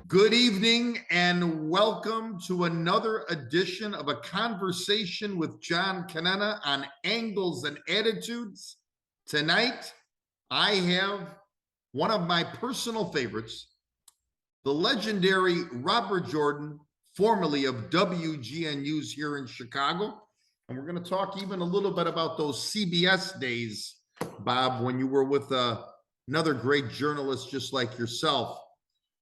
Good evening and welcome to another edition of A Conversation with John Conenna on Angles and Attitudes. Tonight, I have one of my personal favorites, the legendary Robert Jordan, formerly of WGN News here in Chicago. And we're going to talk even a little bit about those CBS days, Bob, when you were with another great journalist just like yourself.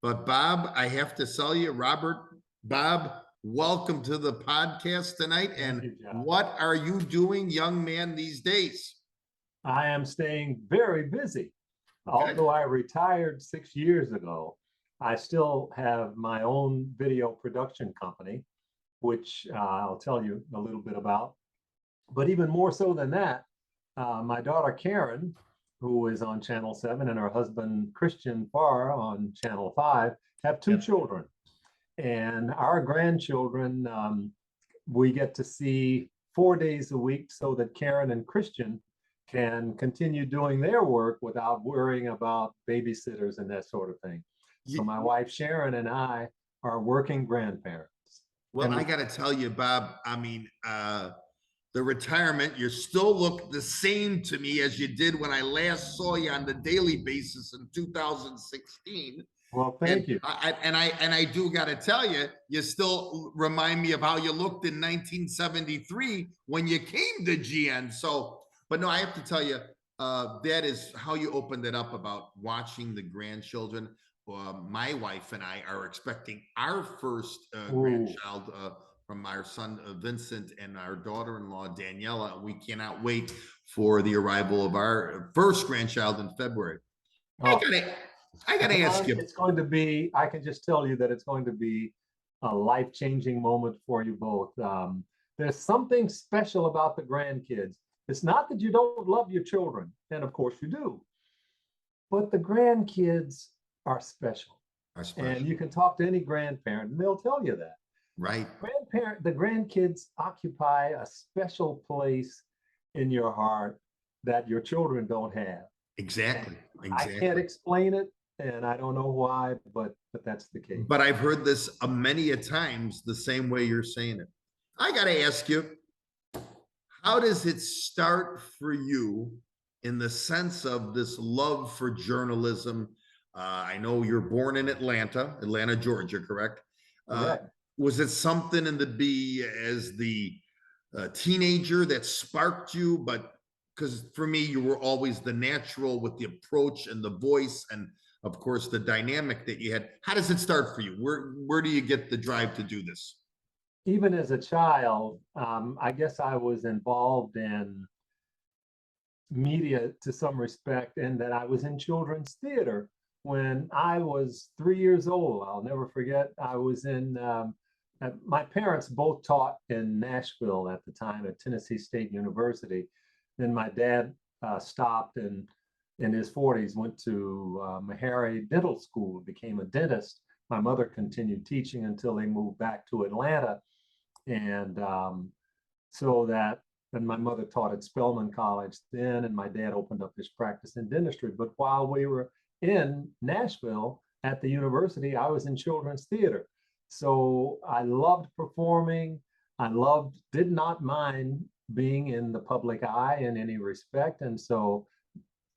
But Bob, I have to tell you, Bob, welcome to the podcast tonight. And what are you doing, young man, these days? I am staying very busy. Okay. Although I retired 6 years ago, I still have my own video production company, which I'll tell you a little bit about. But even more so than that, my daughter Sharon, who is on Channel 7, and her husband Christian Farr on Channel 5, have two children. And our grandchildren, we get to see 4 days a week so that Sharon and Christian can continue doing their work without worrying about babysitters and that sort of thing. So my wife Sharon and I are working grandparents. Well, I got to tell you, Bob, I mean, the retirement, you still look the same to me as you did when I last saw you on the daily basis in 2016. Well, thank you. I do got to tell you, you still remind me of how you looked in 1973 when you came to GN. So, but no, I have to tell you, that is how you opened it up about watching the grandchildren. My wife and I are expecting our first grandchild from our son Vincent and our daughter-in-law Daniela. We cannot wait for the arrival of our first grandchild in February. Oh, I gotta ask you. It's going to be, I can just tell you that it's going to be a life-changing moment for you both. There's something special about the grandkids. It's not that you don't love your children, and of course you do, but the grandkids are special. And you can talk to any grandparent and they'll tell you that. Right. The grandkids occupy a special place in your heart that your children don't have. Exactly. I can't explain it, and I don't know why, but that's the case. But I've heard this many a times the same way you're saying it. I got to ask you, how does it start for you in the sense of this love for journalism? I know you're born in Atlanta, Georgia, correct? Correct. Was it something as the teenager that sparked you? But because for me, you were always the natural with the approach and the voice, and of course the dynamic that you had. How does it start for you? Where do you get the drive to do this? Even as a child, I guess I was involved in media to some respect, and that I was in children's theater when I was 3 years old. I'll never forget. I was in. My parents both taught in Nashville at the time at Tennessee State University. Then my dad stopped and in his 40s went to Meharry Dental School, became a dentist. My mother continued teaching until they moved back to Atlanta. And then my mother taught at Spelman College then, and my dad opened up his practice in dentistry. But while we were in Nashville at the university, I was in children's theater. So I loved performing. Did not mind being in the public eye in any respect. And so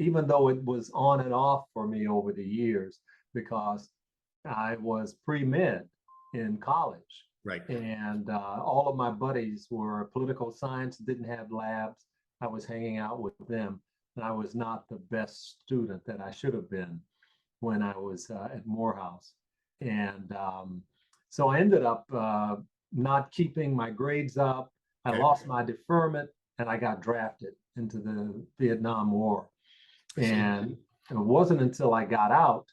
even though it was on and off for me over the years, because I was pre-med in college. Right. And all of my buddies were political science, didn't have labs. I was hanging out with them. And I was not the best student that I should have been when I was at Morehouse. And so I ended up not keeping my grades up. I lost my deferment, and I got drafted into the Vietnam War. And it wasn't until I got out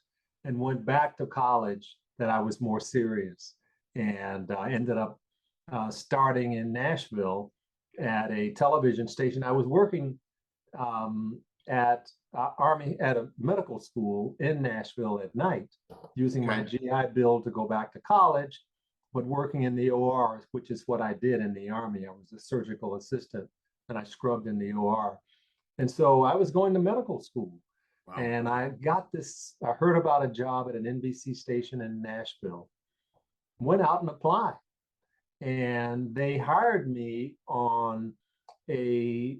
and went back to college that I was more serious. And I ended up starting in Nashville at a television station. I was working at a medical school in Nashville at night, using my GI Bill to go back to college, but working in the OR, which is what I did in the Army. I was a surgical assistant, and I scrubbed in the OR. And so I was going to medical school. Wow. And I heard about a job at an NBC station in Nashville, went out and applied. And they hired me on a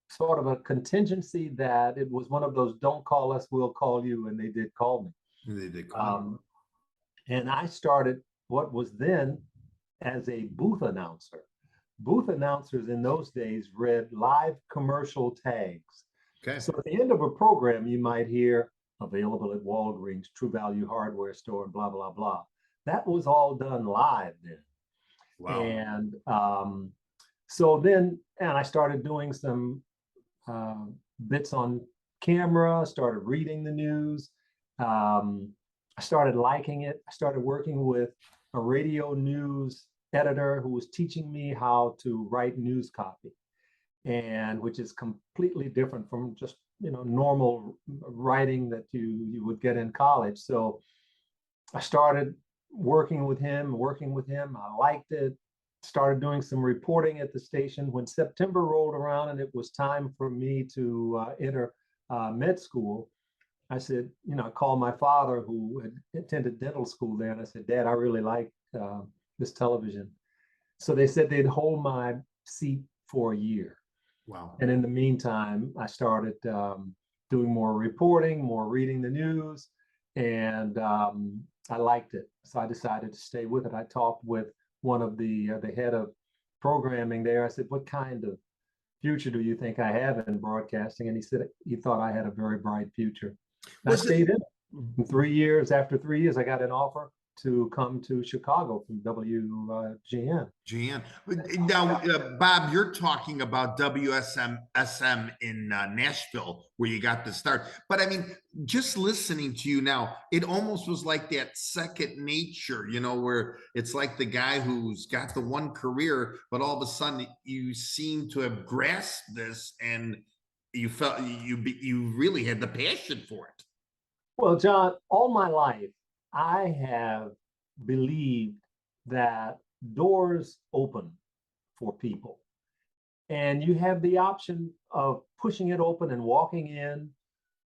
sort of a contingency that it was one of those "don't call us, we'll call you," and they did call me. They did call And I started what was then as a booth announcer. Booth announcers in those days read live commercial tags. Okay. So at the end of a program, you might hear "available at Walgreens, True Value Hardware Store," blah, blah, blah. That was all done live then. Wow. And so then, and I started doing some bits on camera, started reading the news. I started liking it. I started working with a radio news editor who was teaching me how to write news copy, and which is completely different from just normal writing that you would get in college. So I started working with him. I liked it. Started doing some reporting at the station. When September rolled around and it was time for me to enter med school, I said, I called my father, who had attended dental school there, and I said, "Dad, I really like this television." So they said they'd hold my seat for a year. Wow. And in the meantime, I started doing more reporting, more reading the news, and I liked it. So I decided to stay with it. I talked with one of the head of programming there. I said, "What kind of future do you think I have in broadcasting?" And he said he thought I had a very bright future. I stayed in 3 years. After 3 years, I got an offer to come to Chicago from WGN. GN. Now, Bob, you're talking about WSM in Nashville, where you got the start. But I mean, just listening to you now, it almost was like that second nature, where it's like the guy who's got the one career, but all of a sudden you seem to have grasped this, and you felt you really had the passion for it. Well, John, all my life, I have believed that doors open for people, and you have the option of pushing it open and walking in,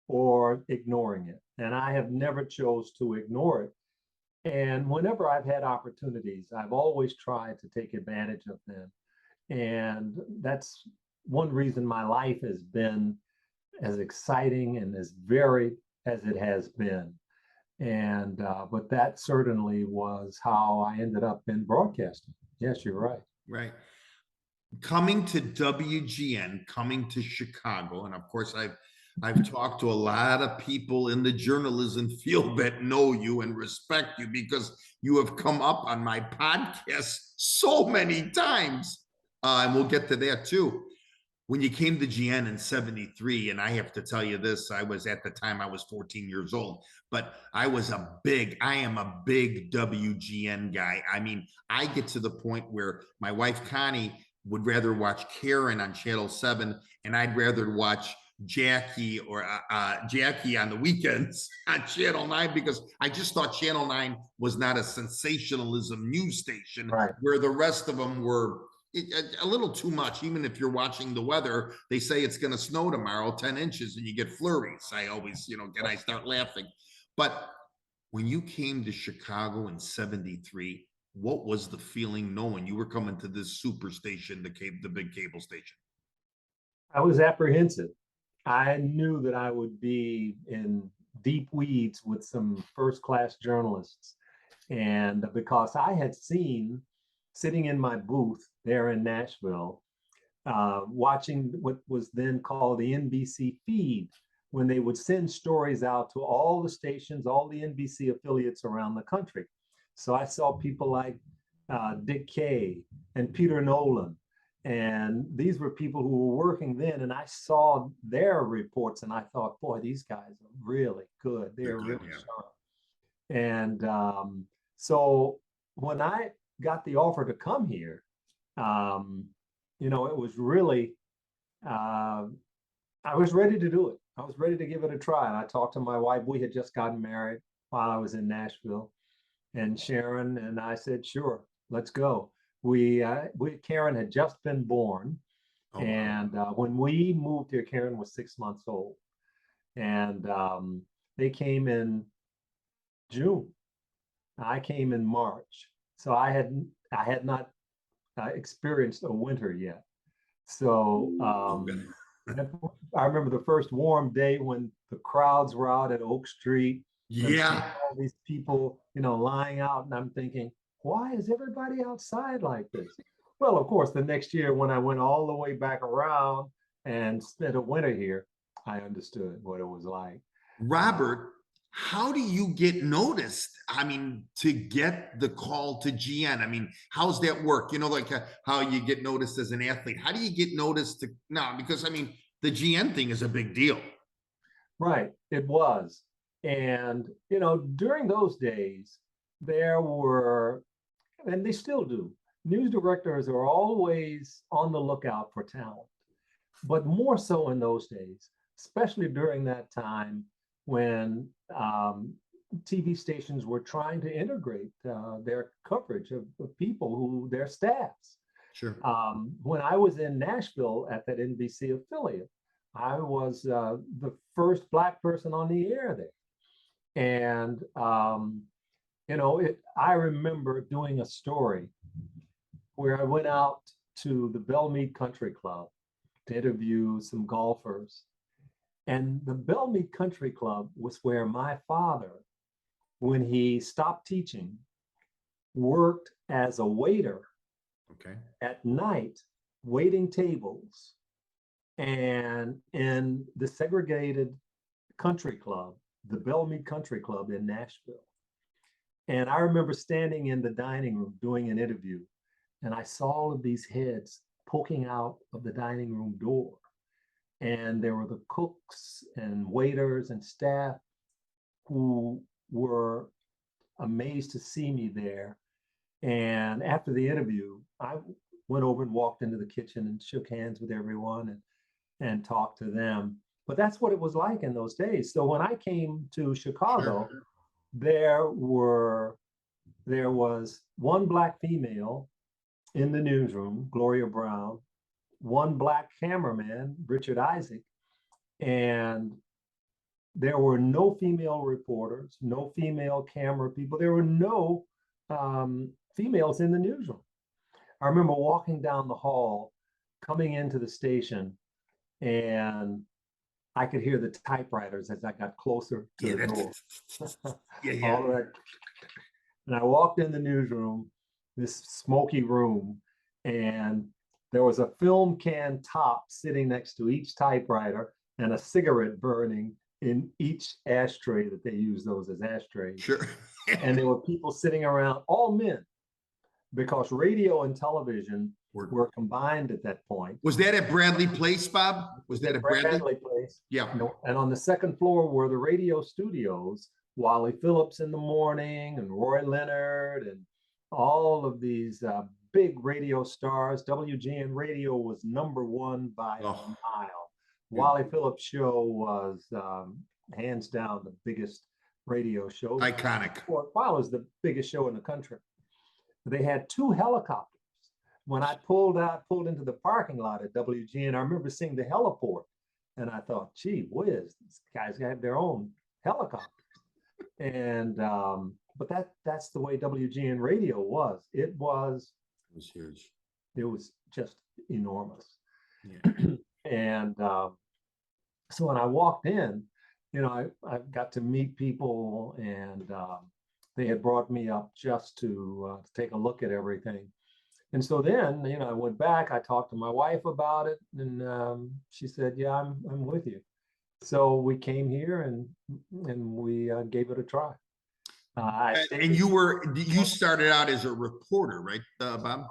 or ignoring it. And I have never chose to ignore it. And whenever I've had opportunities, I've always tried to take advantage of them. And that's one reason my life has been as exciting and as varied as it has been. And but that certainly was how I ended up in broadcasting. Yes, you're right. Right. Coming to WGN, coming to Chicago, and of course I've talked to a lot of people in the journalism field that know you and respect you, because you have come up on my podcast so many times, and we'll get to that too. When you came to GN in '73, and I have to tell you this, I was at the time, I was 14 years old, but I am a big WGN guy. I mean, I get to the point where my wife Connie would rather watch Karen on Channel 7, and I'd rather watch Jackie or Jackie on the weekends on Channel 9, because I just thought Channel 9 was not a sensationalism news station, Right. where the rest of them were a little too much. Even if you're watching the weather, they say it's going to snow tomorrow, 10 inches, and you get flurries. I always, I start laughing. But when you came to Chicago in '73, what was the feeling knowing you were coming to this super station, the big cable station? I was apprehensive. I knew that I would be in deep weeds with some first-class journalists. And because I had seen, sitting in my booth there in Nashville, watching what was then called the NBC feed, when they would send stories out to all the stations, all the NBC affiliates around the country. So I saw people like Dick Kay and Peter Nolan. And these were people who were working then, and I saw their reports, and I thought, boy, these guys are really good. They're really sharp. And so when I got the offer to come here, it was really, I was ready to do it. I was ready to give it a try. And I talked to my wife. We had just gotten married while I was in Nashville, and Sharon, and I said, "Sure, let's go." Karen had just been born. Oh, and when we moved here, Karen was 6 months old. And they came in June. I came in March. So I had not experienced a winter yet. So I remember the first warm day when the crowds were out at Oak Street and seeing Yeah. all these people, lying out, and I'm thinking, why is everybody outside like this? Well, of course, the next year when I went all the way back around and spent a winter here, I understood what it was like. Robert, how do you get noticed? I mean, to get the call to GN, I mean, how's that work? Like how you get noticed as an athlete. How do you get noticed to now? Because I mean, the GN thing is a big deal. Right, it was. And, during those days, there were, and they still do, news directors are always on the lookout for talent, but more so in those days, especially during that time when TV stations were trying to integrate their coverage of people their staffs. Sure. When I was in Nashville at that NBC affiliate, I was the first Black person on the air there. And, I remember doing a story where I went out to the Belmead Country Club to interview some golfers. And the Belmead Country Club was where my father, when he stopped teaching, worked as a waiter at night, waiting tables. And in the segregated country club, the Belmead Country Club in Nashville. And I remember standing in the dining room doing an interview, and I saw all of these heads poking out of the dining room door. And there were the cooks and waiters and staff who were amazed to see me there. And after the interview, I went over and walked into the kitchen and shook hands with everyone and talked to them. But that's what it was like in those days. So when I came to Chicago, Sure. there was one Black female in the newsroom, Gloria Brown, one Black cameraman, Richard Isaac, and there were no female reporters, no female camera people. There were no females in the newsroom. I remember walking down the hall, coming into the station, and I could hear the typewriters as I got closer to the door. All of that. And I walked in the newsroom, this smoky room, and there was a film can top sitting next to each typewriter and a cigarette burning in each ashtray that they use those as ashtrays. Sure. And there were people sitting around, all men, because radio and television were combined at that point. Was that at Bradley Place, Bob? Was that at Bradley Place? Yeah. And on the second floor were the radio studios, Wally Phillips in the morning and Roy Leonard and all of these big radio stars. WGN Radio was number 1 by a mile. Wally Phillips' show was hands down the biggest radio show. Iconic. Well, it was the biggest show in the country. They had 2 helicopters. When I pulled into the parking lot at WGN, I remember seeing the heliport, and I thought, gee whiz, these guys have their own helicopter. And but that's the way WGN Radio was. It was huge. It was just enormous. Yeah. And so when I walked in, I got to meet people, and they had brought me up just to take a look at everything. And so then, I went back, I talked to my wife about it, and she said, yeah, I'm with you. So we came here and we gave it a try. And you started out as a reporter, right, Bob? Right.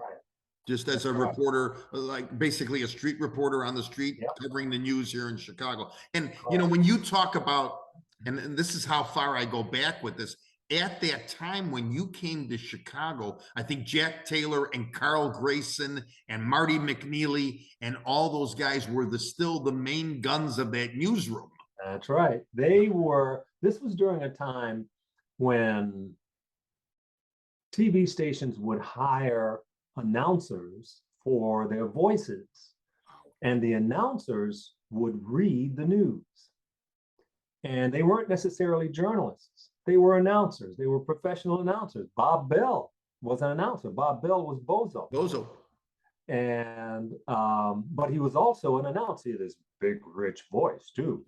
Just as a reporter, like basically a street reporter on the street, Yep. covering the news here in Chicago. And, when you talk about, and this is how far I go back with this, at that time when you came to Chicago, I think Jack Taylor and Carl Grayson and Marty McNeely and all those guys were still the main guns of that newsroom. That's right. This was during a time when TV stations would hire announcers for their voices, and the announcers would read the news. And they weren't necessarily journalists. They were announcers. They were professional announcers. Bob Bell was an announcer. Bob Bell was Bozo. Bozo. And but he was also an announcer. He had this big, rich voice too.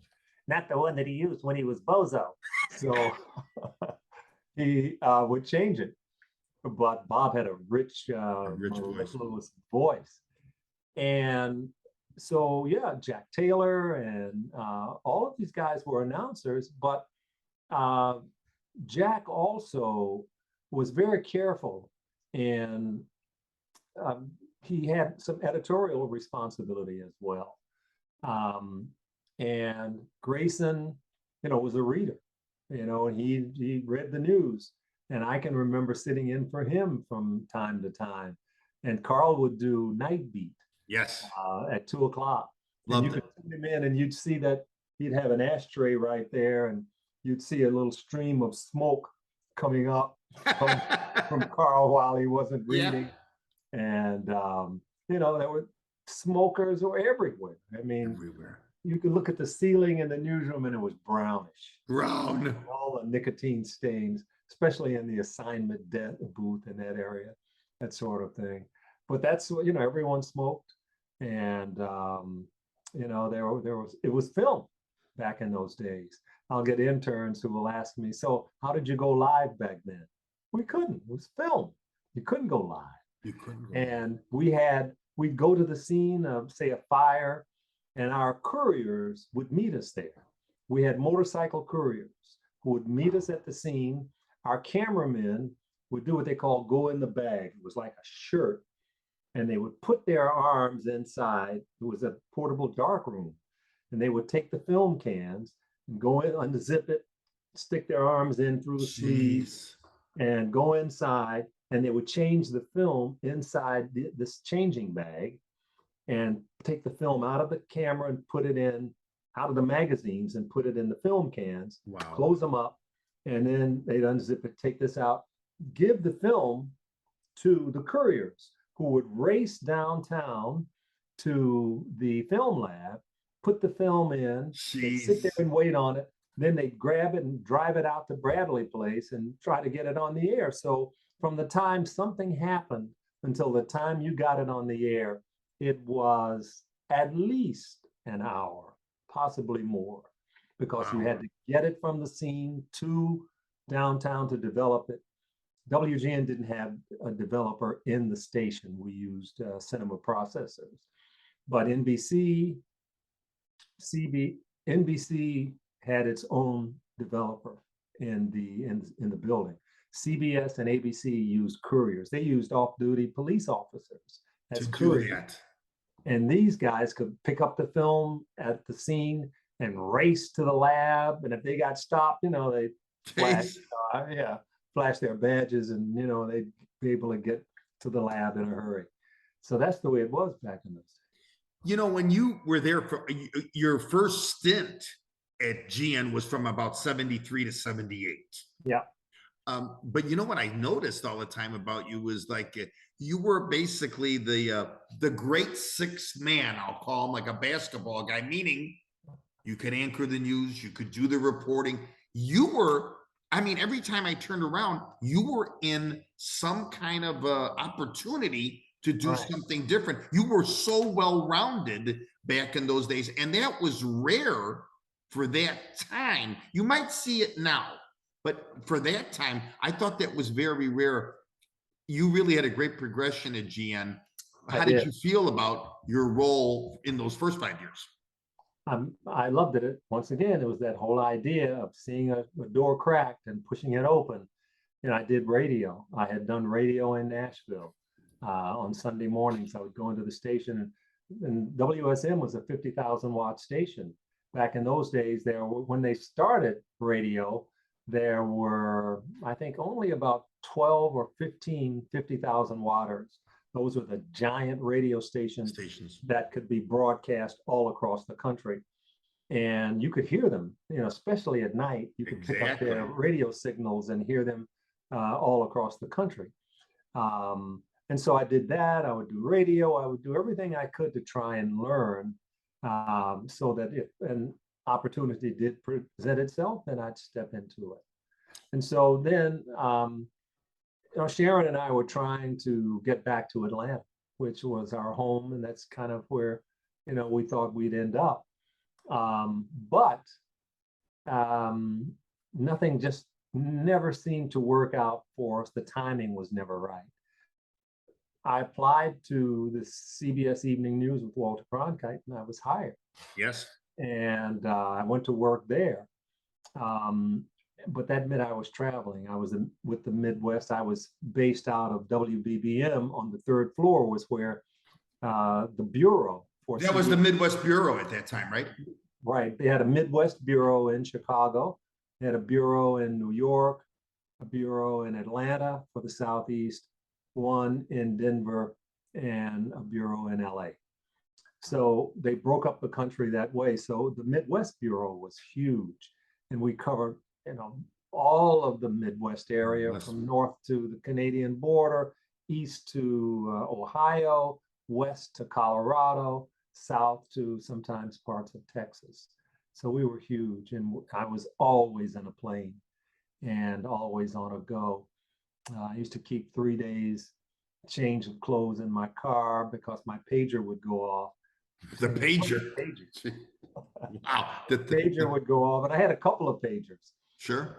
Not the one that he used when he was Bozo. So he would change it. But Bob had a rich, mellifluous voice. And so, yeah, Jack Taylor and all of these guys were announcers, but Jack also was very careful, and he had some editorial responsibility as well. And Grayson, was a reader, and he read the news. And I can remember sitting in for him from time to time. And Carl would do Night Beat. Yes. At 2:00. Loved and you it. could put him in and you'd see that he'd have an ashtray right there, and you'd see a little stream of smoke coming up from Carl while he wasn't reading. Yeah. And, there were smokers were everywhere. I mean, everywhere. You could look at the ceiling in the newsroom and it was brownish. Brown. All the nicotine stains, especially in the assignment booth in that area, that sort of thing. But that's what, everyone smoked. And, it was film back in those days. I'll get interns who will ask me, so how did you go live back then? We couldn't. It was film. You couldn't go live. You couldn't go and live. We'd go to the scene of, say, a fire, and our couriers would meet us there. We had motorcycle couriers who would meet us at the scene. Our cameramen would do what they call go in the bag. It was like a shirt, and they would put their arms inside. It was a portable dark room, and they would take the film cans and go in, unzip it, stick their arms in through the sleeves, and go inside, and they would change the film inside this changing bag and take the film out of the camera and put it in, out of the magazines and put it in the film cans, close them up, and then they'd unzip it, take this out, give the film to the couriers who would race downtown to the film lab, put the film in, they'd sit there and wait on it. Then they'd grab it and drive it out to Bradley Place and try to get it on the air. So from the time something happened until the time you got it on the air, it was at least an hour, possibly more, because you had to get it from the scene to downtown to develop it. WGN didn't have a developer in the station. We used cinema processors, but NBC had its own developer in the building. CBS and ABC used couriers. They used off-duty police officers as couriers. And these guys could pick up the film at the scene and race to the lab. And if they got stopped, they flash their badges, and they'd be able to get to the lab in a hurry. So that's the way it was back in those days. When you were there for your first stint at GN was from about 73 to 78. Yeah. But what I noticed all the time about you was like you were basically the great sixth man, I'll call him, like a basketball guy, meaning you could anchor the news, you could do the reporting. You were, every time I turned around, you were in some kind of opportunity to do something different. You were so well-rounded back in those days, and that was rare for that time. You might see it now, but for that time, I thought that was very rare. You really had a great progression at GN. How did you feel about your role in those first 5 years? I loved it. Once again, it was that whole idea of seeing a door cracked and pushing it open. I did radio. I had done radio in Nashville on Sunday mornings. I would go into the station, and WSM was a 50,000 watt station. Back in those days, when they started radio, there were, I think, only about 12 or 15 50,000 watters. Those were the giant radio stations that could be broadcast all across the country. And you could hear them, especially at night. You could pick up their radio signals and hear them all across the country. And so I did that. I would do radio. I would do everything I could to try and learn, so that and opportunity did present itself, then I'd step into it. And so then, Sharon and I were trying to get back to Atlanta, which was our home, and that's kind of where, we thought we'd end up. But nothing just never seemed to work out for us. The timing was never right. I applied to the CBS Evening News with Walter Cronkite, and I was hired. Yes. And I went to work there. But that meant I was traveling. I was with the Midwest. I was based out of WBBM on the third floor, was where the bureau for that was the Midwest Bureau at that time, right? Right. They had a Midwest bureau in Chicago. They had a bureau in New York, a bureau in Atlanta for the Southeast, one in Denver, and a bureau in LA. So they broke up the country that way. So the Midwest Bureau was huge, and we covered, all of the Midwest area, from north to the Canadian border, east to Ohio, west to Colorado, south to sometimes parts of Texas. So we were huge, and I was always in a plane and always on a go. I used to keep 3 days change of clothes in my car because my pager would go off. The pager. Wow. The pager would go off, and I had a couple of pagers. Sure.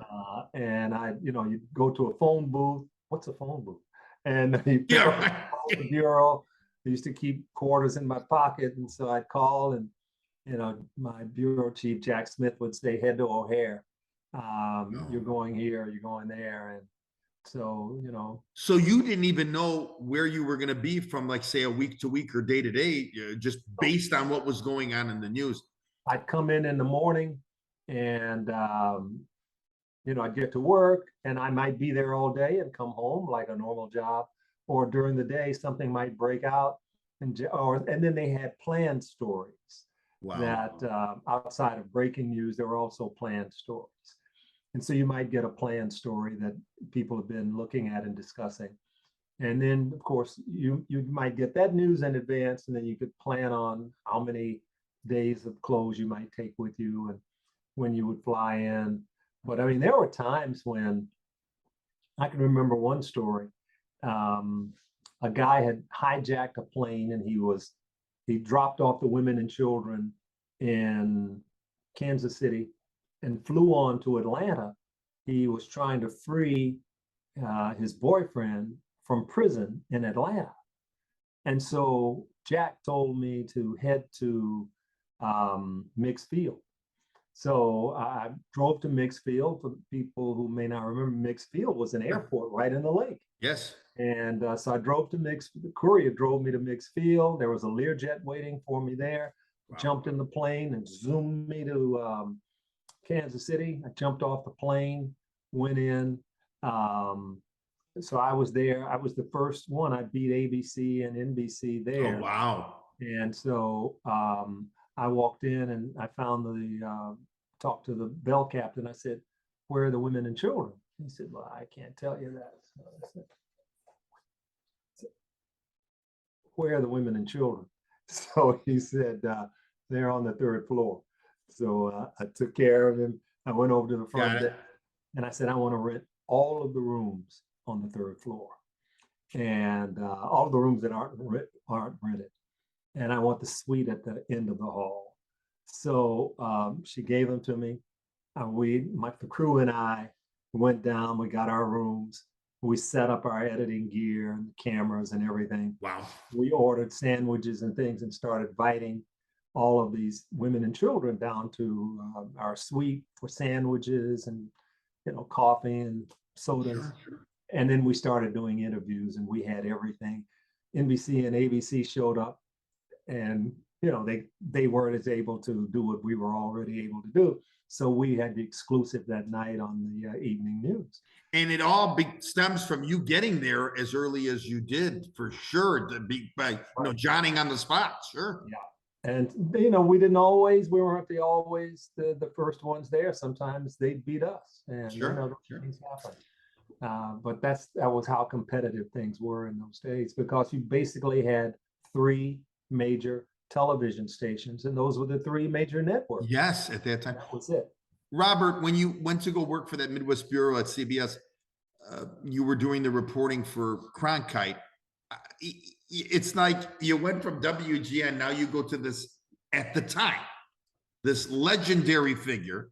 And you go to a phone booth. What's a phone booth? And you pick up the bureau. I used to keep quarters in my pocket, and so I'd call, and my bureau chief Jack Smith would say, "Head to O'Hare. You're going here. You're going there." And so So you didn't even know where you were going to be from, like, say, a week to week or day to day, just based on what was going on in the news. I'd come in the morning, and I'd get to work, and I might be there all day and come home like a normal job, or during the day something might break out, and then they had planned stories. Wow. That outside of breaking news, there were also planned stories. And so you might get a planned story that people have been looking at and discussing. And then, of course, you might get that news in advance, and then you could plan on how many days of clothes you might take with you and when you would fly in. But I mean, there were times when I can remember one story. A guy had hijacked a plane, and he dropped off the women and children in Kansas City and flew on to Atlanta. He was trying to free his boyfriend from prison in Atlanta. And so Jack told me to head to Mix Field. So I drove to Mix Field. For people who may not remember, Mix Field was an airport right in the lake. Yes. And so I drove to the courier drove me to Mix Field. There was a Learjet waiting for me there. Wow. Jumped in the plane and zoomed me to Kansas City. I jumped off the plane, went in. So I was there. I was the first one. I beat ABC and NBC there. Oh, wow. And so I walked in, and I found talked to the bell captain. I said, "Where are the women and children?" He said, "Well, I can't tell you that." So I said, "Where are the women and children?" So he said, "They're on the third floor." So I took care of him. I went over to the front desk, and I said, "I want to rent all of the rooms on the third floor, and all of the rooms that aren't rented. And I want the suite at the end of the hall." So she gave them to me. The crew and I went down. We got our rooms. We set up our editing gear and cameras and everything. Wow. We ordered sandwiches and things and started inviting all of these women and children down to our suite for sandwiches and coffee and sodas. Sure. And then we started doing interviews, and we had everything. NBC and ABC showed up, and they weren't as able to do what we were already able to do. So we had the exclusive that night on the evening news. And it all stems from you getting there as early as you did, for sure, to be Johnning on the spot. Sure. Yeah. And we weren't always the first ones there. Sometimes they beat us, and sure. Things happen. But that was how competitive things were in those days, because you basically had 3 major television stations, and those were the three major networks. Yes, at that time. That was it. Robert, when you went to go work for that Midwest Bureau at CBS, you were doing the reporting for Cronkite. It's like you went from WGN, now you go to this, at the time, this legendary figure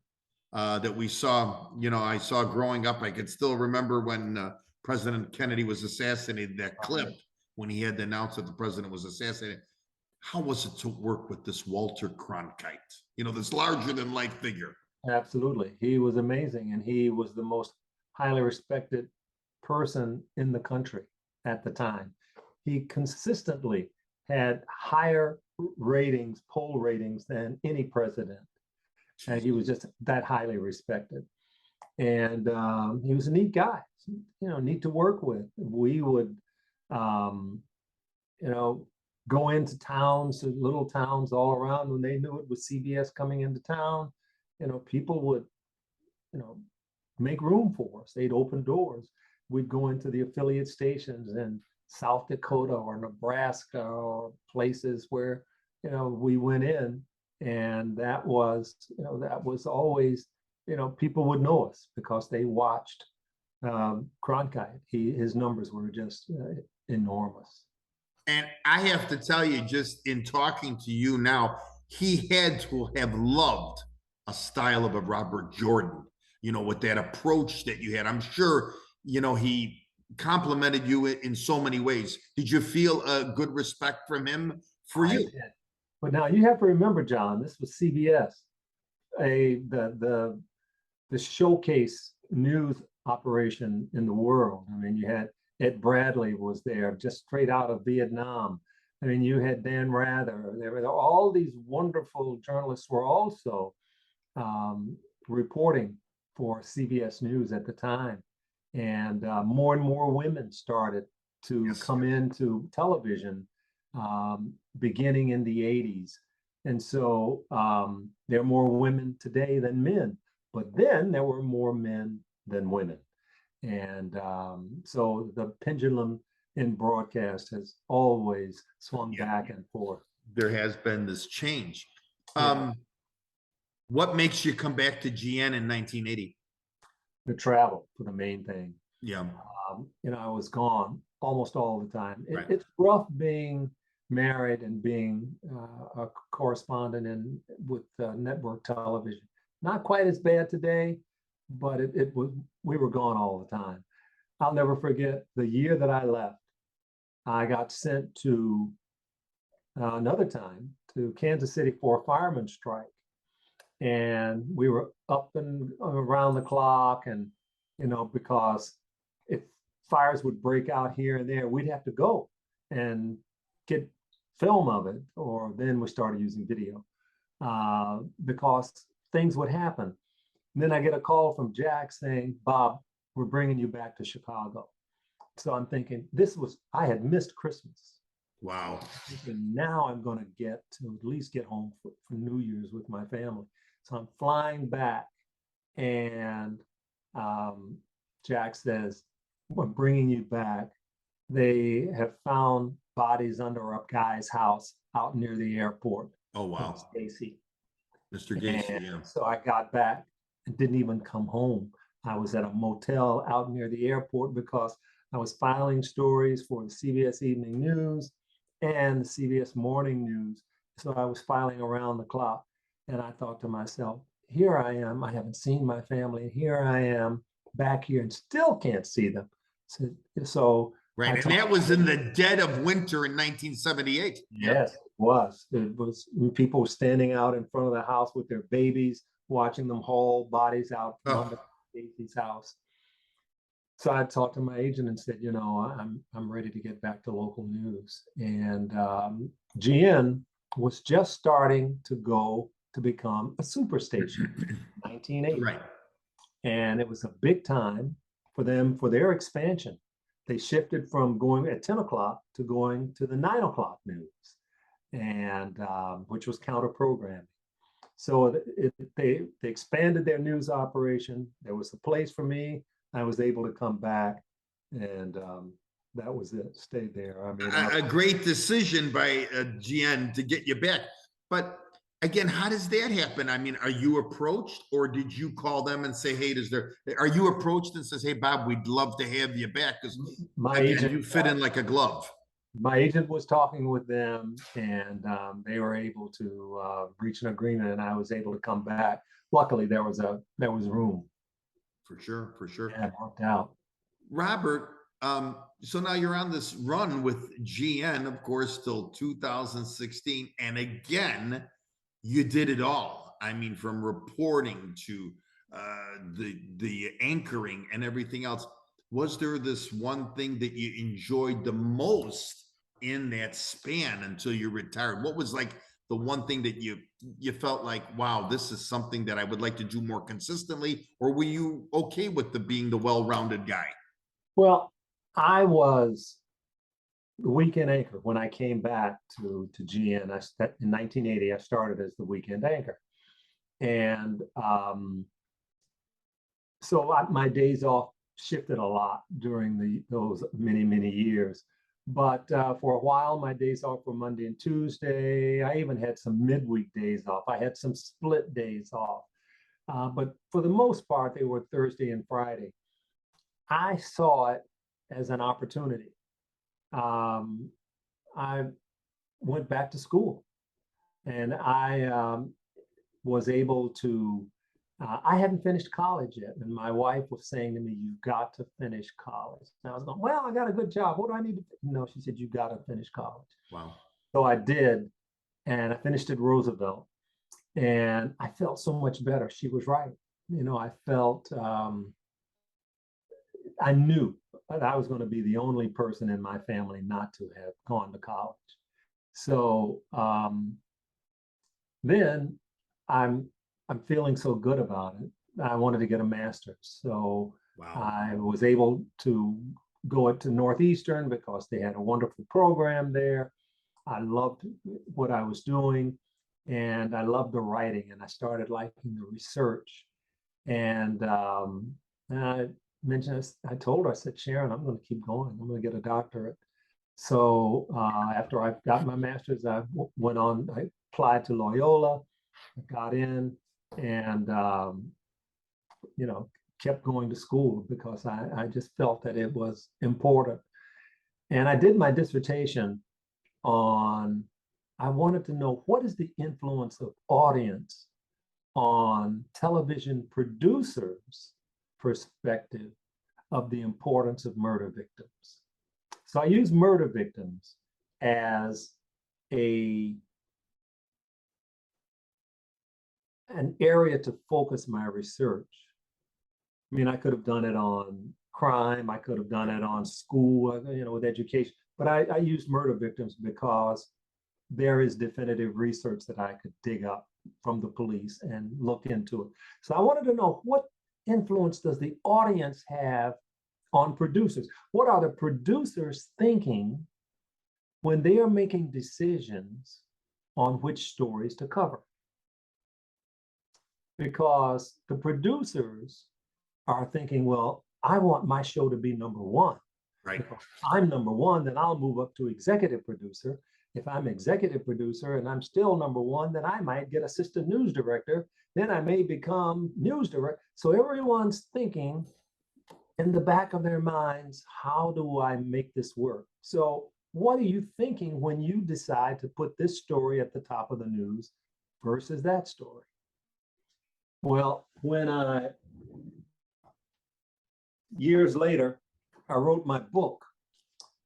that we saw, I saw growing up. I could still remember when President Kennedy was assassinated, that clip when he had to announce that the president was assassinated. How was it to work with this Walter Cronkite, this larger than life figure? Absolutely. He was amazing, and he was the most highly respected person in the country at the time. He consistently had higher ratings, poll ratings, than any president. And he was just that highly respected. And he was a neat guy, neat to work with. We would, go into towns, little towns all around. When they knew it was CBS coming into town, people would, make room for us. They'd open doors. We'd go into the affiliate stations in South Dakota or Nebraska or places where, we went in, and that was always, people would know us because they watched Cronkite. His numbers were just enormous. And I have to tell you, just in talking to you now, he had to have loved a style of a Robert Jordan, with that approach that you had. I'm sure, he complimented you in so many ways. Did you feel a good respect from him for you? Did. But now you have to remember, John, this was CBS, the showcase news operation in the world. I mean, you had Ed Bradley was there, just straight out of Vietnam. I mean, you had Dan Rather. There were all these wonderful journalists were also reporting for CBS News at the time. And more women started to come into television beginning in the 80s. And so there are more women today than men, but then there were more men than women. And so the pendulum in broadcast has always swung back and forth. There has been this change. What makes you come back to GN in 1980? The travel for the main thing. Yeah. I was gone almost all the time. Right. It's rough being married and being a correspondent with network television. Not quite as bad today, but it was, we were gone all the time. I'll never forget the year that I left. I got sent to another time to Kansas City for a fireman's strike. And we were up and around the clock, and, because if fires would break out here and there, we'd have to go and get film of it, or then we started using video because things would happen. And then I get a call from Jack saying, Bob, we're bringing you back to Chicago. So I'm thinking, I had missed Christmas. Wow. And now I'm going to get to at least get home for New Year's with my family. So I'm flying back, and Jack says, we're bringing you back. They have found bodies under a guy's house out near the airport. Oh, wow. Stacy. Mr. Gacy, yeah. So I got back and didn't even come home. I was at a motel out near the airport because I was filing stories for the CBS Evening News and the CBS Morning News. So I was filing around the clock. And I thought to myself, here I am. I haven't seen my family. Here I am back here and still can't see them. So right. And that was in the dead of winter in 1978. Yes, it was. It was people standing out in front of the house with their babies, watching them haul bodies out from under Casey's house. So I talked to my agent and said, I'm ready to get back to local news. And GN was just starting to go to become a superstation, 1980. Right. And it was a big time for them for their expansion. They shifted from going at 10 o'clock to going to the 9 o'clock news, and which was counter programming. So they expanded their news operation. There was a place for me. I was able to come back and that was it. Stayed there. I mean, A great decision by GN to get you back. But again, how does that happen? I mean, are you approached, or did you call them and say, hey, are you approached and says, hey, Bob, we'd love to have you back? Because my again, agent, you fit in like a glove. my agent was talking with them, and they were able to reach an agreement, and I was able to come back. Luckily, there was room. For sure, for sure. And it worked out. Robert, so now you're on this run with GN, of course, till 2016. And again, you did it all. I mean, from reporting to the anchoring and everything else. Was there this one thing that you enjoyed the most in that span until you retired? What was like the one thing that you felt like, wow, this is something that I would like to do more consistently? Or were you okay with being the well-rounded guy? Well, I was the weekend anchor when I came back to GN. In 1980, I started as the weekend anchor. And so my days off shifted a lot during those many years. But for a while, my days off were Monday and Tuesday. I even had some midweek days off. I had some split days off. But for the most part, they were Thursday and Friday. I saw it as an opportunity. I went back to school, and I was able to, I hadn't finished college yet. And my wife was saying to me, you've got to finish college. And I was going, well, I got a good job. What do I need to? No, she said, you got to finish college. Wow. So I did. And I finished at Roosevelt. And I felt so much better. She was right. You know, I felt, I knew that I was going to be the only person in my family not to have gone to college. So then I'm feeling so good about it. I wanted to get a master's. So wow. I was able to go to Northeastern because they had a wonderful program there. I loved what I was doing, and I loved the writing, and I started liking the research. And I mentioned, I told her, I said, Sharon, I'm going to keep going. I'm going to get a doctorate. So after I got my master's, I went on, I applied to Loyola, got in, and, you know, kept going to school because I just felt that it was important. And I did my dissertation on, I wanted to know what is the influence of audience on television producers' perspective of the importance of murder victims. So I use murder victims as an area to focus my research. I mean, I could have done it on crime, I could have done it on school, you know, with education, but I used murder victims because there is definitive research that I could dig up from the police and look into it. So I wanted to know, what influence does the audience have on producers? What are the producers thinking when they are making decisions on which stories to cover? Because the producers are thinking, well, I want my show to be number one. Right. If I'm number one, then I'll move up to executive producer. If I'm executive producer and I'm still number one, then I might get assistant news director. Then I may become news director. So everyone's thinking in the back of their minds, how do I make this work? So what are you thinking when you decide to put this story at the top of the news versus that story? Well, when years later, I wrote my book,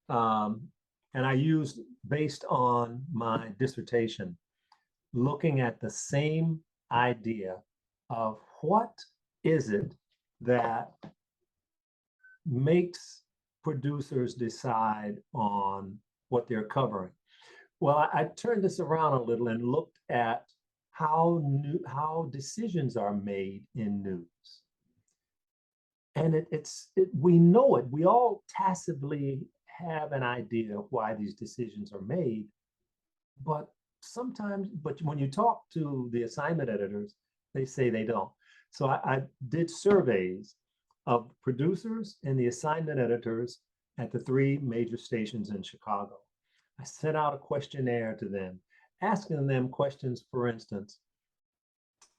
and I used, based on my dissertation, looking at the same idea of what is it that makes producers decide on what they're covering. Well, I turned this around a little and looked at how decisions are made in news. And we know it. We all tacitly have an idea of why these decisions are made, but when you talk to the assignment editors, they say they don't. So I did surveys of producers and the assignment editors at the 3 major stations in Chicago. I sent out a questionnaire to them, asking them questions. For instance,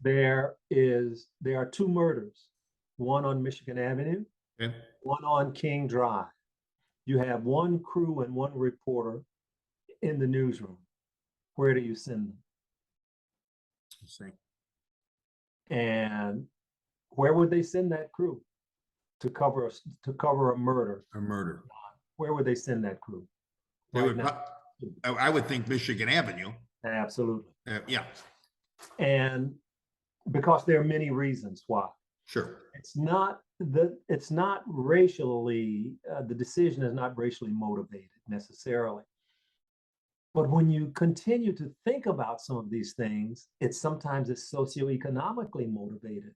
there are 2 murders, one on Michigan Avenue, Okay. one on King Drive. You have 1 crew and 1 reporter in the newsroom. Where do you send them? Let's see. And where would they send that crew to cover a murder? A murder. Where would they send that crew? They Right would, now. I would think Michigan Avenue. Absolutely. Yeah, And because there are many reasons why. sure. It's not racially, the decision is not racially motivated necessarily. But when you continue to think about some of these things, sometimes it's socioeconomically motivated.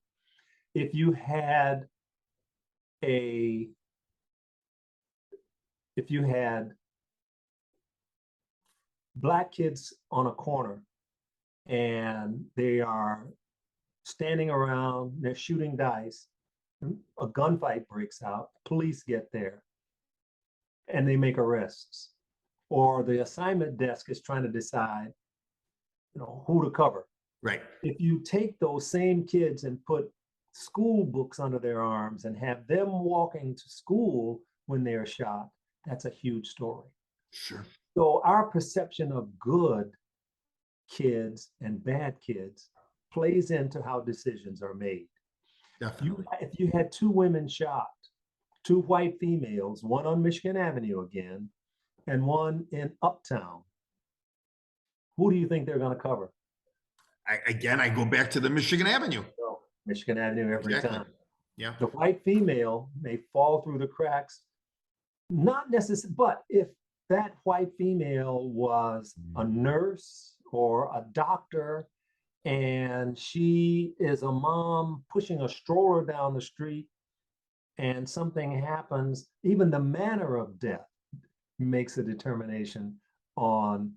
If you had Black kids on a corner and they are standing around, they're shooting dice, a gunfight breaks out, police get there, and they make arrests. Or the assignment desk is trying to decide, who to cover. Right. If you take those same kids and put school books under their arms and have them walking to school when they're shot, that's a huge story. Sure. So our perception of good kids and bad kids plays into how decisions are made. Definitely. If you had 2 women shot, 2 white females, one on Michigan Avenue again, and one in Uptown, who do you think they're going to cover? I go back to the Michigan Avenue. Oh, Michigan Avenue every Exactly. time. Yeah. The white female may fall through the cracks, not necessarily, but if that white female was a nurse or a doctor, and she is a mom pushing a stroller down the street, and something happens, even the manner of death makes a determination on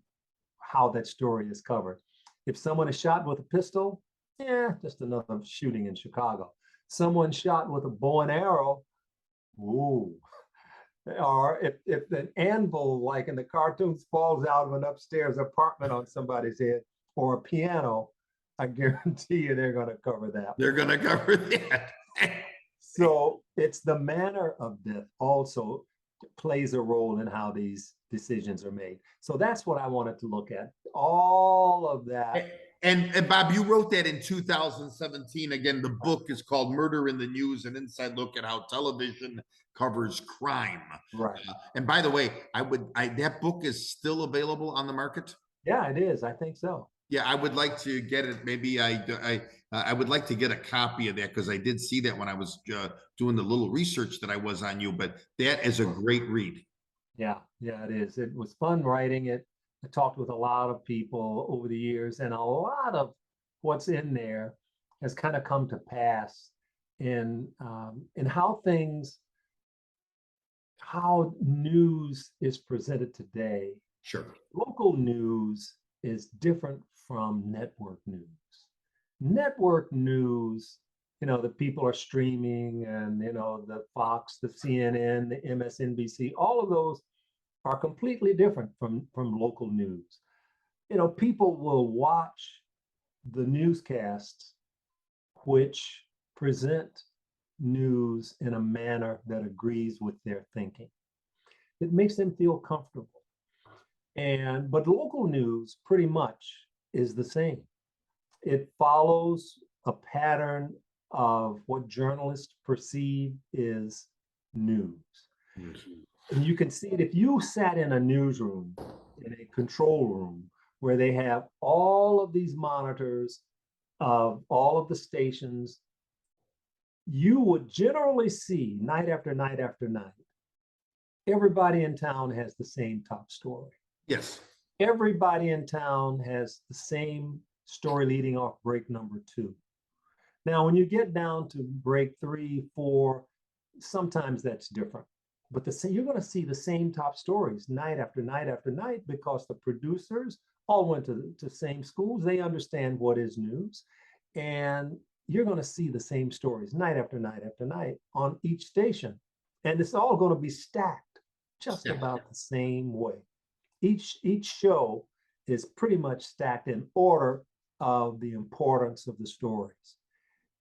how that story is covered. If someone is shot with a pistol, just another shooting in Chicago. Someone shot with a bow and arrow, ooh. Or if an anvil, like in the cartoons, falls out of an upstairs apartment on somebody's head, or a piano, I guarantee you they're going to cover that. They're going to cover that. So it's the manner of death also plays a role in how these decisions are made. So that's what I wanted to look at. All of that. And Bob, you wrote that in 2017. Again, the book is called Murder in the News, an inside look at how television covers crime. Right. And by the way, that book is still available on the market. Yeah, it is. I think so. Yeah, I would like to get it. Maybe I would like to get a copy of that, because I did see that when I was doing the little research that I was on you. But that is a great read. Yeah, it is. It was fun writing it. I talked with a lot of people over the years, and a lot of what's in there has kind of come to pass in how news is presented today. Sure. Local news is different from network news. Network news, the people are streaming, and the Fox, the CNN, the MSNBC, all of those are completely different from local news. People will watch the newscasts which present news in a manner that agrees with their thinking. It makes them feel comfortable. But local news pretty much is the same. It follows a pattern of what journalists perceive is news. And you can see it if you sat in a newsroom, in a control room, where they have all of these monitors of all of the stations, you would generally see night after night after night, everybody in town has the same top story. Yes. Everybody in town has the same story leading off break number 2. Now, when you get down to break 3, 4, sometimes that's different. But you're going to see the same top stories night after night after night, because the producers all went to the same schools. They understand what is news. And you're going to see the same stories night after night after night on each station. And it's all going to be stacked. just Yeah. about the same way. Each show is pretty much stacked in order of the importance of the stories.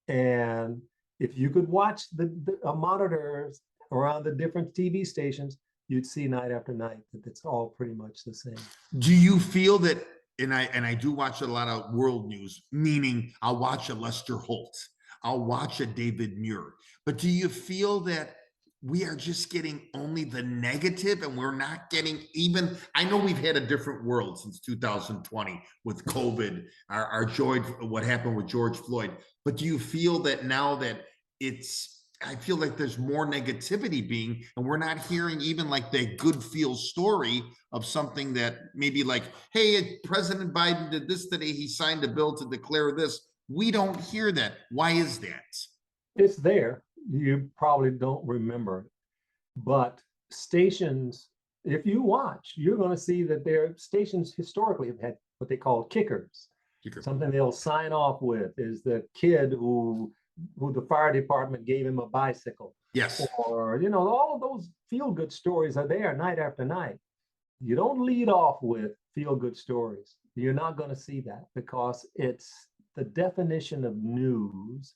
And if you could watch the monitors around the different TV stations, you'd see night after night that it's all pretty much the same. Do you feel that, and I do watch a lot of world news, meaning I'll watch a Lester Holt, I'll watch a David Muir, but do you feel that we are just getting only the negative and we're not getting even, I know we've had a different world since 2020 with COVID, our George, what happened with George Floyd, but do you feel that now that I feel like there's more negativity being, and we're not hearing even like the good feel story of something that maybe like, hey, President Biden did this today, he signed a bill to declare this. We don't hear that. Why is that? It's there. You probably don't remember it. But stations, if you watch, you're going to see that their stations historically have had what they call kickers. Something they'll sign off with is the kid who the fire department gave him a bicycle. Yes. Or, all of those feel-good stories are there night after night. You don't lead off with feel-good stories. You're not going to see that because it's the definition of news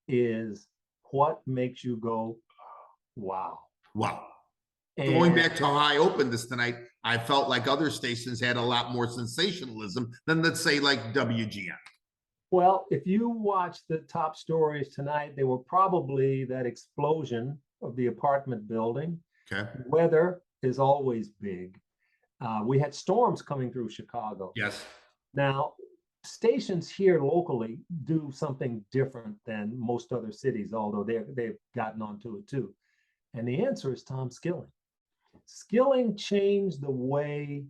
is what makes you go, wow. Wow. And going back to how I opened this tonight, I felt like other stations had a lot more sensationalism than, let's say, like WGN. Well, if you watch the top stories tonight, they were probably that explosion of the apartment building. Okay. Weather is always big. We had storms coming through Chicago. Yes. Now, stations here locally do something different than most other cities, although they've gotten onto it too. And the answer is Tom Skilling. Skilling changed the way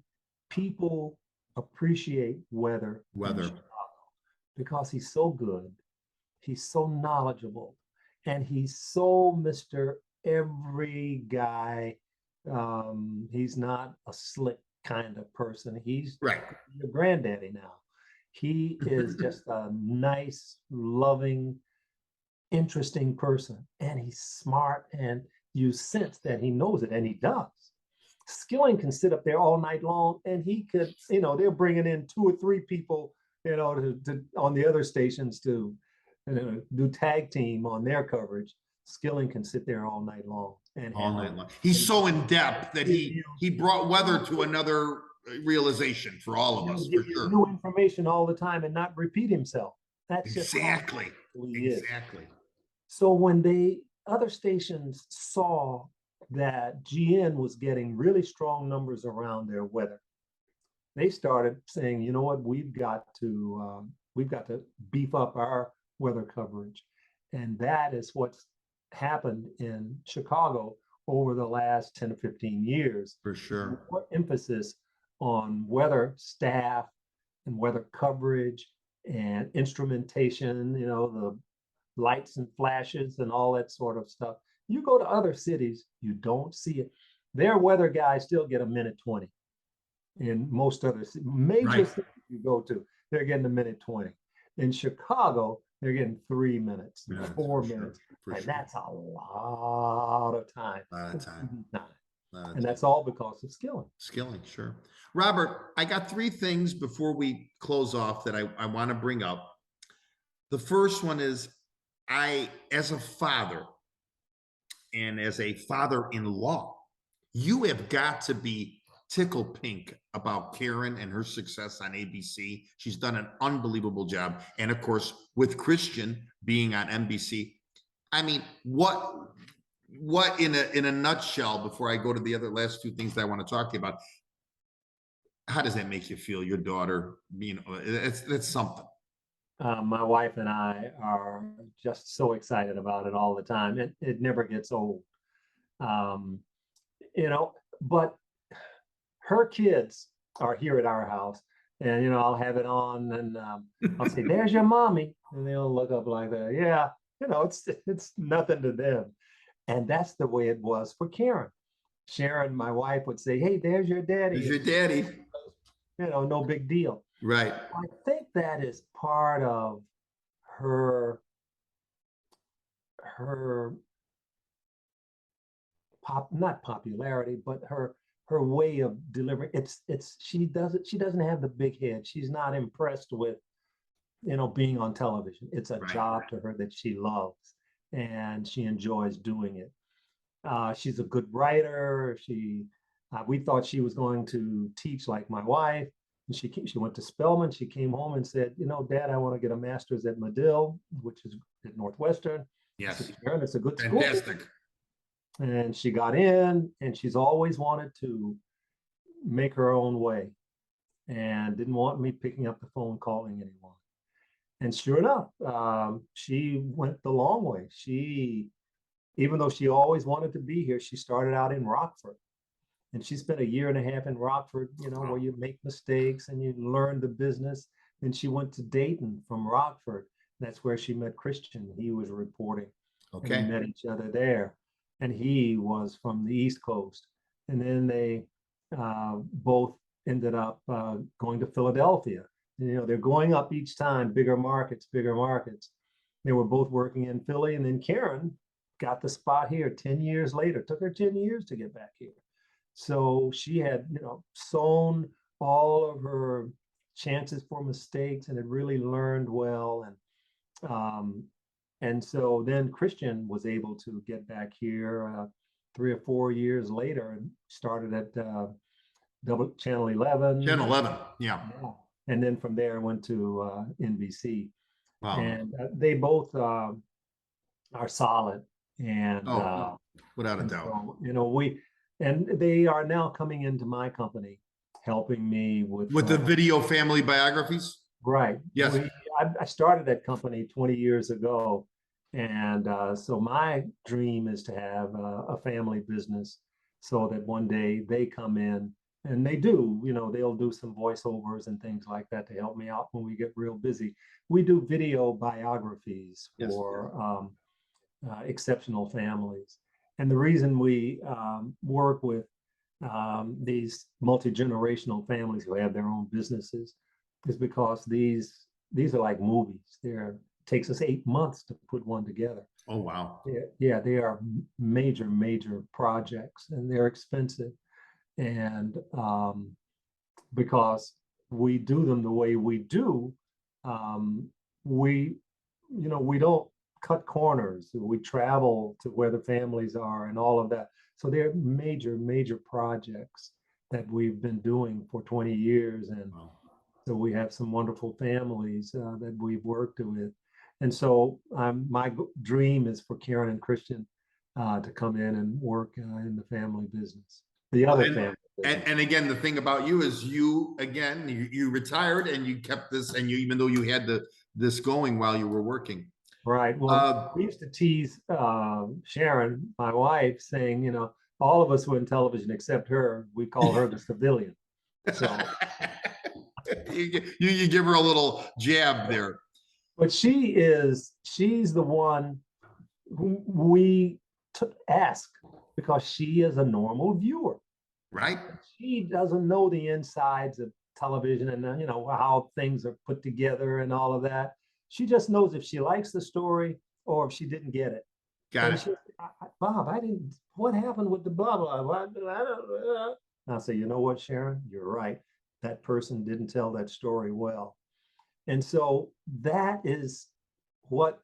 people appreciate weather. Because he's so good, he's so knowledgeable, and he's so Mr. Every guy. He's not a slick kind of person. He's right. Your granddaddy now. He is just a nice, loving, interesting person, and he's smart, and you sense that he knows it, and he does. Skilling can sit up there all night long, and he could, they're bringing in 2 or 3 people, to on the other stations to do tag team on their coverage. Skilling can sit there all night long and all night long. He's so in depth that he brought weather to another realization for all of us. Give you new information all the time and not repeat himself. That's exactly. So when other stations saw that GN was getting really strong numbers around their weather, they started saying, you know what, we've got to beef up our weather coverage. And that is what's happened in Chicago over the last 10 to 15 years. For sure. More emphasis on weather staff and weather coverage and instrumentation, the lights and flashes and all that sort of stuff. You go to other cities, you don't see it. Their weather guys still get a minute 20. In most other major cities you go to, they're getting a minute 20. In Chicago, they're getting 3 minutes, 4 minutes, and that's a lot of time. And that's all because of Skilling. Sure. Robert, I got 3 things before we close off that I want to bring up. The first one is as a father and as a father-in-law, you have got to be tickle pink about Karen and her success on ABC. She's done an unbelievable job. And of course, with Christian being on NBC, I mean, what in a nutshell, before I go to the last 2 things that I want to talk to you about, how does that make you feel? Your daughter, that's something. My wife and I are just so excited about it all the time. It never gets old. But her kids are here at our house, and I'll have it on, and I'll say, "There's your mommy," and they'll look up like that. Yeah, it's nothing to them, and that's the way it was for Karen. Sharon, my wife, would say, "Hey, there's your daddy." There's your daddy. No big deal. Right. I think that is part of her not popularity, but her way of delivering. She doesn't have the big head. She's not impressed with, being on television. It's a Right. job to her that she loves, and she enjoys doing it. She's a good writer. We thought she was going to teach like my wife. And she went to Spelman. She came home and said, Dad, I want to get a master's at Medill, which is at Northwestern. Yes. I said, Sharon, it's a good Fantastic. school. And she got in, and she's always wanted to make her own way and didn't want me picking up the phone calling anyone. And sure enough, she went the long way. Even though she always wanted to be here, she started out in Rockford. And she spent a year and a half in Rockford, where you make mistakes and you learn the business. Then she went to Dayton from Rockford. That's where she met Christian. He was reporting. Okay. And we met each other there. And he was from the East Coast. And then they both ended up going to Philadelphia. They're going up each time, bigger markets, bigger markets. They were both working in Philly. And then Karen got the spot here 10 years later. It took her 10 years to get back here. So she had, sown all of her chances for mistakes and had really learned well. And so then Christian was able to get back here 3 or 4 years later and started at Channel 11. Channel 11, yeah. And then from there went to NBC. Wow. And they both are solid. And without a doubt. So, and they are now coming into my company, helping me with the video family biographies. Right. Yes. I started that company 20 years ago. And so my dream is to have a family business so that one day they come in, and they do, they'll do some voiceovers and things like that to help me out when we get real busy. We do video biographies for exceptional families. And the reason we work with these multi-generational families who have their own businesses is because these are like movies. It takes us 8 months to put one together. Oh, wow. Yeah, they are major, major projects, and they're expensive. And because we do them the way we do, we don't cut corners. We travel to where the families are and all of that. So they're major, major projects that we've been doing for 20 years. And so we have some wonderful families that we've worked with. And so my dream is for Karen and Christian to come in and work in the family business. The other family. And again, the thing about you is you retired and you kept this, and even though you had this going while you were working. Right. Well, we used to tease Sharon, my wife, saying, all of us were in television except her. We call her the civilian. So you give her a little jab there. But she's the one who we ask, because she is a normal viewer. Right. She doesn't know the insides of television and how things are put together and all of that. She just knows if she likes the story or if she didn't get it. Got it. Bob, what happened with the blah, blah, blah. I say, you know what, Sharon, you're right. That person didn't tell that story well. And so that is what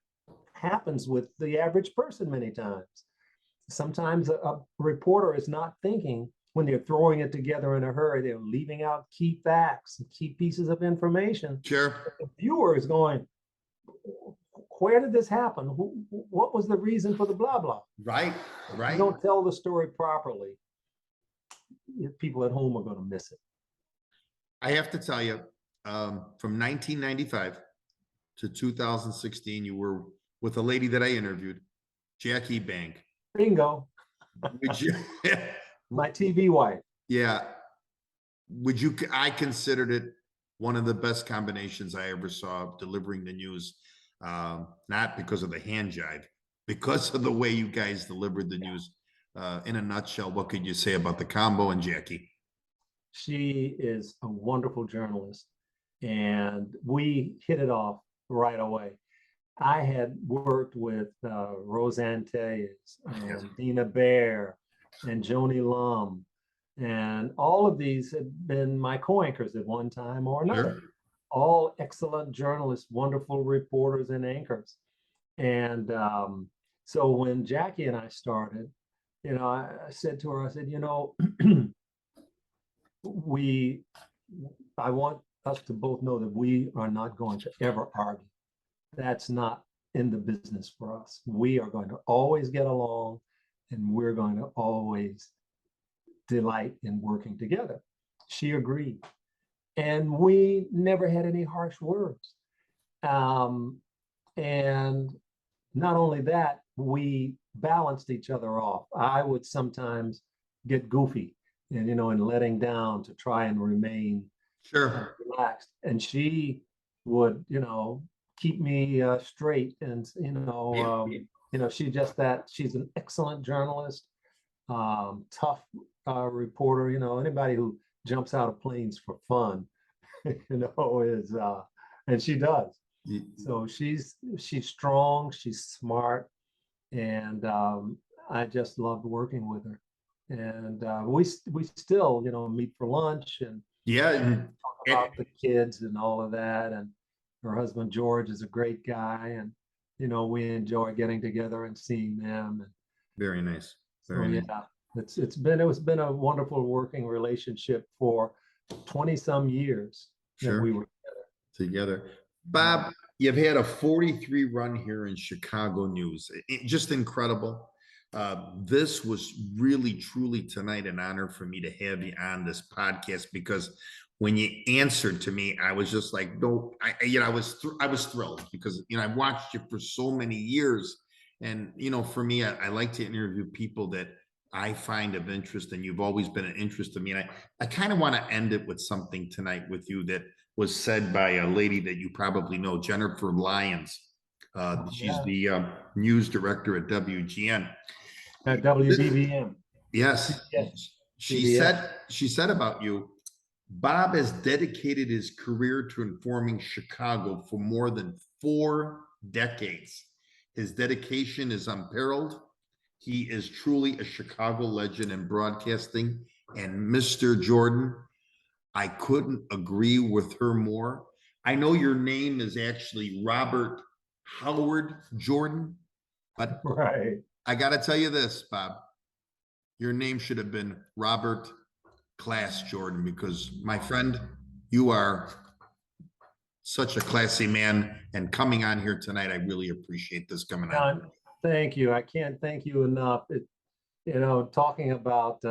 happens with the average person many times. Sometimes a reporter is not thinking when they're throwing it together in a hurry. They're leaving out key facts and key pieces of information. Sure. The viewer is going, where did this happen? What was the reason for the blah, blah? Right, right. If you don't tell the story properly, people at home are going to miss it. I have to tell you, from 1995 to 2016, you were with a lady that I interviewed, Jackie Bank. Bingo. My TV wife. Yeah. I considered it one of the best combinations I ever saw delivering the news. Not because of the hand jive, because of the way you guys delivered the news. In a nutshell, what could you say about the combo and Jackie? She is a wonderful journalist, and we hit it off right away. I had worked with Roseanne Tellez and Dina Baer and Joni Lum. And all of these had been my co-anchors at one time or another. Sure. All excellent journalists, wonderful reporters and anchors. And so when Jackie and I started, I said to her, I said, I want us to both know that we are not going to ever argue. That's not in the business for us. We are going to always get along, and we're going to always delight in working together. She agreed. And we never had any harsh words. And not only that, we balanced each other off. I would sometimes get goofy and letting down to try and remain Sure. relaxed. And she would, keep me straight. And, she's an excellent journalist, tough reporter. Anybody who jumps out of planes for fun, is, and she does. So she's strong, she's smart, and I just loved working with her. And we still, meet for lunch and talk about the kids and all of that. And her husband George is a great guy, and we enjoy getting together and seeing them. And very nice. Very nice. Yeah, it's been a wonderful working relationship for 20 some years. Sure. That we were together. Bob, you've had a 43 run here in Chicago news. Just incredible. This was really, truly tonight an honor for me to have you on this podcast, because when you answered to me, I was just like, no, I was thrilled, because, I've watched you for so many years. And, for me, I like to interview people that I find of interest, and you've always been an interest to me. And I kind of want to end it with something tonight with you that was said by a lady that you probably know, Jennifer Lyons. She's the news director at WGN. At WBBM. Yes. She said about you, Bob has dedicated his career to informing Chicago for more than 4 decades. His dedication is unparalleled. He is truly a Chicago legend in broadcasting. And Mr. Jordan, I couldn't agree with her more. I know your name is actually Robert Howard Jordan, but right. I got to tell you this, Bob. Your name should have been Robert Class Jordan, because, my friend, you are such a classy man. And coming on here tonight, I really appreciate this coming on. Thank you. I can't thank you enough. Talking about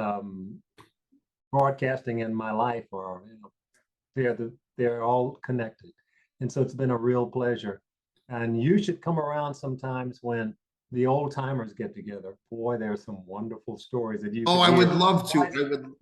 broadcasting in my life, or they're all connected, and so it's been a real pleasure. And you should come around sometimes when the old timers get together. Boy, there's some wonderful stories that you. Oh, I would love to.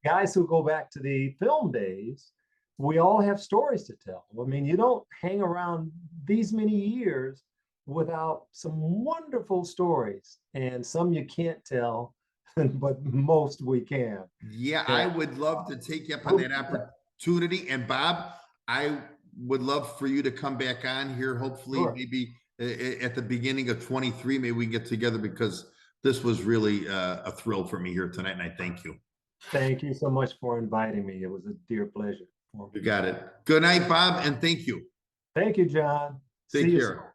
Guys who go back to the film days, we all have stories to tell. I mean, you don't hang around these many years without some wonderful stories, and some you can't tell, but most we can. Yeah, I would love to take you up on that opportunity. And Bob, I would love for you to come back on here, hopefully. Sure. Maybe at the beginning of 23, maybe we can get together, because this was really a thrill for me here tonight, and I thank you. Thank you so much for inviting me. It was a dear pleasure. You got it. Good night, Bob, and thank you. Thank you, John. Take care.